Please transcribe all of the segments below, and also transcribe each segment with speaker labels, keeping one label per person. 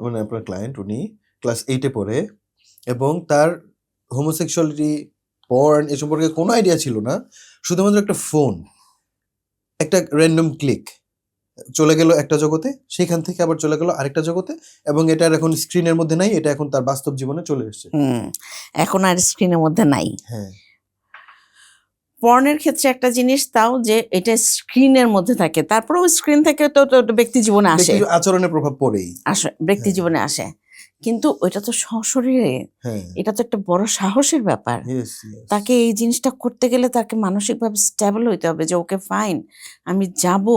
Speaker 1: মানে আপনার ক্লায়েন্ট উনি ক্লাস 8-এ পড়ে এবং তার হোমোসেক্সুয়ালিটি, পর্ন এ সম্পর্কে কোনো আইডিয়া ছিল না। শুধুমাত্র একটা ফোন, একটা র্যান্ডম ক্লিক চলে গেল একটা জগতে, সেখান থেকে আবার চলে গেল আরেকটা জগতে, এবং এটা আর এখন স্ক্রিনের মধ্যে নাই, এটা এখন তার বাস্তব জীবনে চলে এসেছে।
Speaker 2: এখন আর স্ক্রিনের মধ্যে নাই।
Speaker 1: হ্যাঁ,
Speaker 2: পর্নের ক্ষেত্রে একটা জিনিস তাও যে এটা স্ক্রিনের মধ্যে থাকে, তারপরেও স্ক্রিন থেকে তো ব্যক্তি জীবনে আসে,
Speaker 1: ব্যক্তির আচরণের প্রভাব পড়েই
Speaker 2: আসে, ব্যক্তি জীবনে আসে, কিন্তু ওইটা তো সশরীরে, এটা তো একটা বড় সাহসের ব্যাপার। তাকে এই জিনিসটা করতে গেলে তাকে মানসিকভাবে স্টেবল হইতে হবে যে ওকে ফাইন, আমি যাব।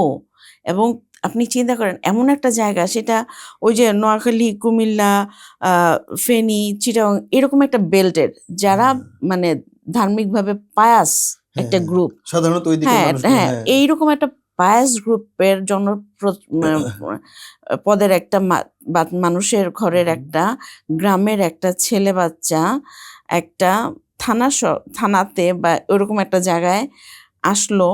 Speaker 2: এবং আপনি চিন্তা করেন এমন একটা জায়গা, সেটা ওই যে নোয়াখালী, কুমিল্লা, ফেনী, চিটাগাং এরকম একটা বেল্টের যারা মানে ধার্মিকভাবে পায়াস একটা গ্রুপ,
Speaker 1: সাধারণত
Speaker 2: হ্যাঁ এইরকম একটা পায়াস গ্রুপের জন্য পদের একটা মানুষের ঘরের একটা গ্রামের একটা ছেলে বাচ্চা একটা থানাতে বা ওরকম একটা জায়গায় আসলো,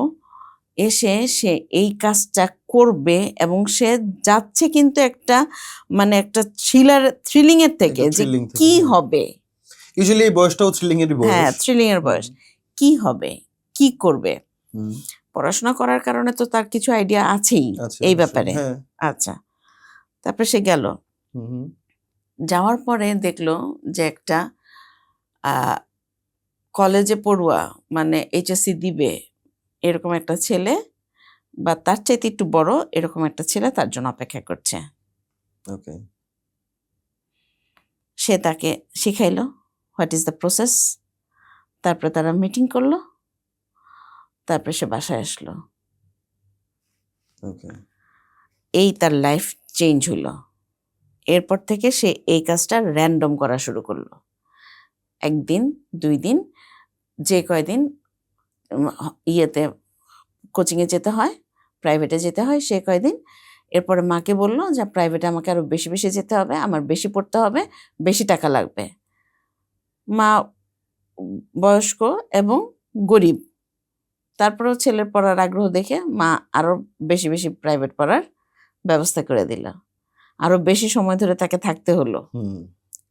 Speaker 2: এসে সে এই কাজটা করবে এবং সে যাচ্ছে কিন্তু একটা মানে একটা থ্রিলিং এর থেকে যে কি হবে,
Speaker 1: ইউজুয়ালি এই বয়সটাও থ্রিলিং এর বয়স।
Speaker 2: হ্যাঁ, থ্রিলিং এর বয়স। কি হবে, কি করবে, পড়াশোনা করার কারণে তো তার কিছু আইডিয়া আছেই এই ব্যাপারে। আচ্ছা, তারপরে সে গেল, যাওয়ার পরে দেখলো যে একটা কলেজে পড়ুয়া মানে এইচএসসি দিবে এরকম একটা ছেলে বা তার চাইতে একটু বড় এরকম একটা ছেলে তার জন্য অপেক্ষা করছে। সে তাকে শিখাইলো হোয়াট ইজ দ্য প্রসেস, তারপরে তারা মিটিং করলো, তারপরে সে বাসায় আসলো। এই তার লাইফ চেঞ্জ হলো। এরপর থেকে সে এই কাজটা র্যান্ডম করা শুরু করলো। একদিন, 2 দিন, যে কয়দিন ইয়েতে কোচিংয়ে যেতে হয়, প্রাইভেটে যেতে হয়, সে কয়দিন। এরপরে মাকে বললো যে প্রাইভেটে আমাকে আরো বেশি বেশি যেতে হবে, আমার বেশি পড়তে হবে, বেশি টাকা লাগবে। মা বয়স্ক এবং গরিব, তারপরেও ছেলের পড়ার আগ্রহ দেখে মা আরো বেশি বেশি প্রাইভেট পড়ার ব্যবস্থা করে দিল। আরো বেশি সময় ধরে তাকে থাকতে হলো।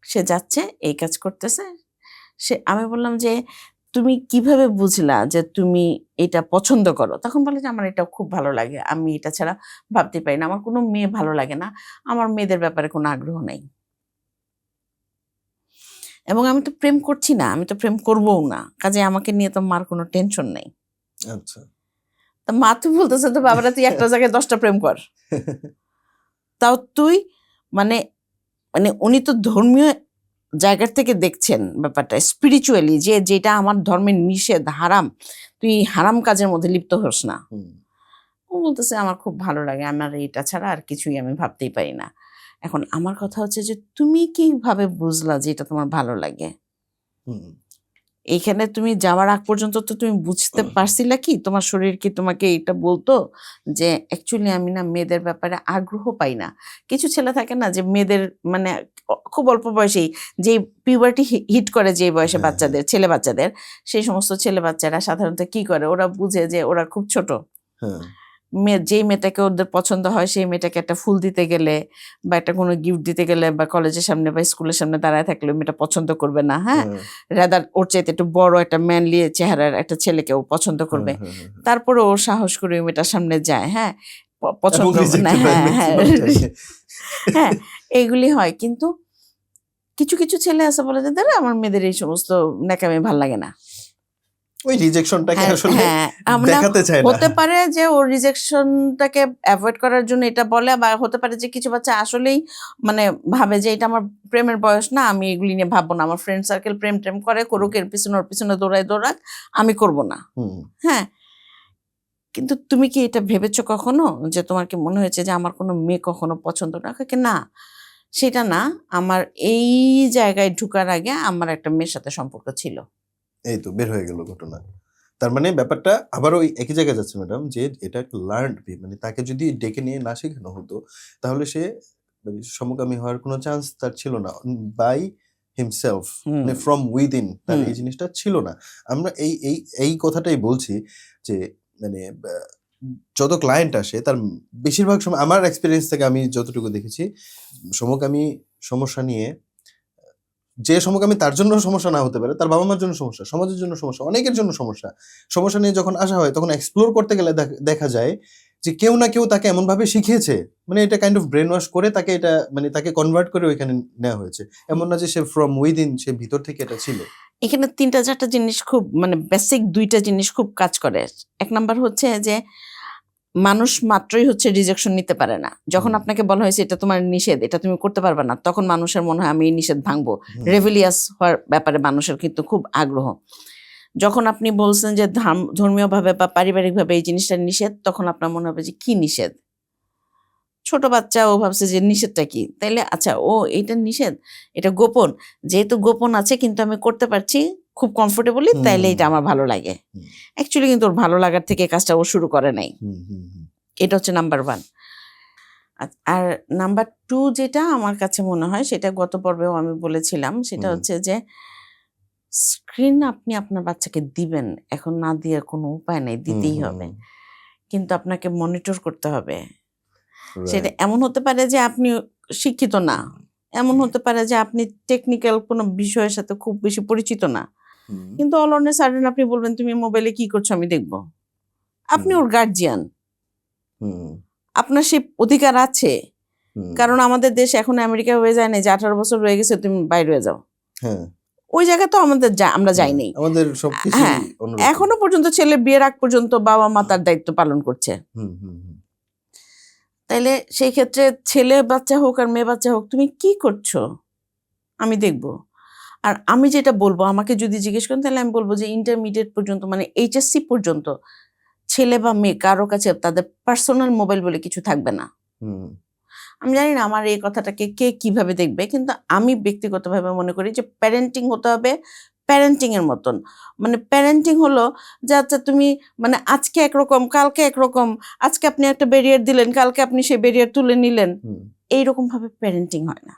Speaker 2: সে যাচ্ছে, এই কাজ করতেছে। আমি বললাম যে তুমি কিভাবে বুঝলা যে তুমি এটা পছন্দ করো? তখন বলে যে আমার এটা খুব ভালো লাগে, আমি এটা ছাড়া ভাবতে পারি না, আমার কোনো মেয়ে ভালো লাগে না, আমার মেয়েদের ব্যাপারে কোনো আগ্রহ নেই, এবং আমি তো প্রেম করছি না, আমি তো প্রেম করবও না, কাজে আমাকে নিয়ে তো মার কোনো টেনশন নেই।
Speaker 1: আচ্ছা,
Speaker 2: তা মা তো বলতেছে তো বাবারা তুই একটা জায়গায় 10টা প্রেম কর, তাও তুই মানে মানে উনি তো ধর্মীয় জায়গার থেকে দেখছেন ব্যাপারটা, স্পিরিচুয়ালি, যে যেটা আমার ধর্মের নিষেধ, হারাম, তুই হারাম কাজের মধ্যে লিপ্ত হোস না। ও বলতেছে আমার খুব ভালো লাগে, আমার এটা ছাড়া আর কিছুই আমি ভাবতেই পারি না। এখন আমার কথা হচ্ছে যে তুমি কিভাবে বুঝলা যে এটা তোমার ভালো লাগে? এইখানে তুমি যাওয়ার আগ পর্যন্ত তো তুমি বুঝতে পারছিলা কি, তোমার শরীর কি তোমাকে এটা বলতো যে অ্যাকচুয়ালি আমি না মেয়েদের ব্যাপারে আগ্রহ পাই না? কিছু ছেলে থাকে না যে মেয়েদের মানে খুব অল্প বয়সেই যে পিউবার্টি হিট করে, যে বয়সে বাচ্চাদের, ছেলে বাচ্চাদের, সেই সমস্ত ছেলে বাচ্চারা সাধারণত কি করে, ওরা বুঝে যে ওরা খুব ছোট, যেই মেয়েটাকে ওদের পছন্দ হয় সেই মেয়েটাকে একটা ফুল দিতে গেলে বা একটা কোনো গিফট দিতে গেলে বা কলেজের সামনে বা স্কুলের সামনে দাঁড়ায় থাকলে মেয়েটা পছন্দ করবে না। হ্যাঁ, রাদার ওর চাইতে একটু বড় একটা ম্যানলি চেহারার একটা ছেলেকে ও পছন্দ করবে। তারপরে ও সাহস করে ওই মেয়েটার সামনে যায়, হ্যাঁ, পছন্দ না, হ্যাঁ, এইগুলি হয়। কিন্তু কিছু কিছু ছেলে আছে বলে যে দাঁড়া আমার মেয়েদের এই সমস্ত ন্যাকামি ভাল লাগে না।
Speaker 1: ওই রিজেকশনটাকে আসলে দেখাতে চায় না।
Speaker 2: হতে পারে যে ওর রিজেকশনটাকে অ্যাভয়েড করার জন্য এটা বলে, বা হতে পারে যে কিছু বাচ্চা আসলেই মানে ভাবে যে এটা আমার প্রেমের বয়স না, আমি এগুলি নিয়ে ভাববো না, আমার ফ্রেন্ড সার্কেল প্রেম টেম করে করুক, এর পিছনে ওর পিছনে দৌড়াক, আমি করব না। হ্যাঁ, কিন্তু তুমি কি এটা ভেবেছো কখনো যে তোমার কি মনে হয়েছে যে আমার কোনো মেয়ে কখনো পছন্দ না? সেটা না, আমার এই জায়গায় ঢুকার আগে আমার একটা মেয়ের সাথে সম্পর্ক ছিল।
Speaker 1: এই তো বের হয়ে গেল ঘটনা। তার মানে ব্যাপারটা আবার ওই একই জায়গায় যাচ্ছে ম্যাডাম, যে এটা একটা লার্নড, মানে তাকে যদি ডেকে নিয়ে না শেখানো হতো তাহলে সে সমকামী হওয়ার কোনো চান্স তার ছিল না। বাই হিমসেলফ, মানে ফ্রম উইদিন তার এই জিনিসটা ছিল না। আমরা এই কথাটাই বলছি যে মানে যত ক্লায়েন্ট আসে তার বেশিরভাগ সময় আমার এক্সপিরিয়েন্স থেকে আমি যতটুকু দেখেছি, সমকামী সমস্যা নিয়ে যে সমকামী তার জন্য সমস্যা না হতে পারে, তার বাবা মার জন্য সমস্যা, সমাজের জন্য সমস্যা, অনেকের জন্য সমস্যা নিয়ে যখন আসা হয় তখন এক্সপ্লোর করতে গেলে দেখা যায় যে কেউ না কেউ তাকে এমনভাবে শিখিয়েছে, মানে এটা কাইন্ড অফ ব্রেন ওয়াশ করে তাকে এটা মানে তাকে কনভার্ট করে ওইখানে নেওয়া হয়েছে। এমন না যে সে ফ্রম উইদিন, সে ভিতর থেকে এটা ছিল।
Speaker 2: এখানে 3-4টা জিনিস খুব মানে বেসিক 2টা জিনিস খুব কাজ করে। এক নাম্বার হচ্ছে যে মানুষ মাত্রই হচ্ছে রিজেকশন নিতে পারে না। যখন আপনাকে বলা হয়েছে এটা তোমার নিষেধ, এটা তুমি করতে পারবে না, তখন মানুষের মনে হয় আমি এই নিষেধ ভাঙবো। রেভিলিয়াস হওয়ার ব্যাপারে মানুষের কিন্তু খুব আগ্রহ। যখন আপনি বলছেন যে ধর্মীয়ভাবে বা পারিবারিকভাবে এই জিনিসটা নিষেধ, তখন আপনার মনে হবে যে কি নিষেধ। ছোট বাচ্চা ও ভাবছে যে নিষেধটা কি, তাইলে আচ্ছা ও এইটা নিষেধ, এটা গোপন, যেহেতু গোপন আছে কিন্তু আমি করতে পারছি খুব কমফোর্টেবলি, তাইলে এটা আমার ভালো লাগে। অ্যাকচুয়ালি কিন্তু ওর ভালো লাগার থেকে কাজটা ও শুরু করে নাই। এটা হচ্ছে নাম্বার 1। আর নাম্বার 2 যেটা আমার কাছে মনে হয়, সেটা গত পর্বেও আমি বলেছিলাম, সেটা হচ্ছে যে স্ক্রিন আপনি আপনার বাচ্চাকে দিবেন, এখন না দিয়ে কোনো উপায় নেই, দিতেই হবে, কিন্তু আপনাকে মনিটর করতে হবে। সেটা এমন হতে পারে যে আপনি শিক্ষিত না, এমন হতে পারে যে আপনি টেকনিক্যাল কোনো বিষয়ের সাথে খুব বেশি পরিচিত না, কিন্তু অল অন এ সাডেন আপনি বলবেন তুমি মোবাইলে কি করছো আমি দেখবো। আপনি ওর গার্জিয়ান, আপনার সেই অধিকার আছে। কারণ আমাদের দেশ এখন আমেরিকা হয়ে যায় না যে 18 বছর রয়ে গেছে তুমি বাইরে হয়ে যাও। ওই জায়গা তো আমাদের আমরা যাইনি।
Speaker 1: আমাদের সবকিছু
Speaker 2: এখনো পর্যন্ত ছেলে বিয়ের আগ পর্যন্ত বাবা মা তার দায়িত্ব পালন করছে। তাইলে সেই ক্ষেত্রে ছেলে বাচ্চা হোক আর মেয়ে বাচ্চা হোক, তুমি কি করছো আমি দেখবো। আর আমি যেটা বলবো, আমাকে যদি জিজ্ঞেস করেন তাহলে আমি বলবো যে ইন্টারমিডিয়েট পর্যন্ত, মানে এইচএসসি পর্যন্ত ছেলে বা মেয়ে কারো কাছে তাদের পার্সোনাল মোবাইল বলে কিছু থাকবে না। আমি জানি না আমার এই কথাটাকে কে কিভাবে দেখবে, কিন্তু আমি ব্যক্তিগতভাবে মনে করি যে প্যারেন্টিং হতে হবে প্যারেন্টিং এর মতন। মানে প্যারেন্টিং হলো যে আচ্ছা তুমি মানে আজকে একরকম কালকে একরকম, আজকে আপনি একটা ব্যারিয়ার দিলেন কালকে আপনি সেই ব্যারিয়ার তুলে নিলেন, এইরকম ভাবে প্যারেন্টিং হয় না।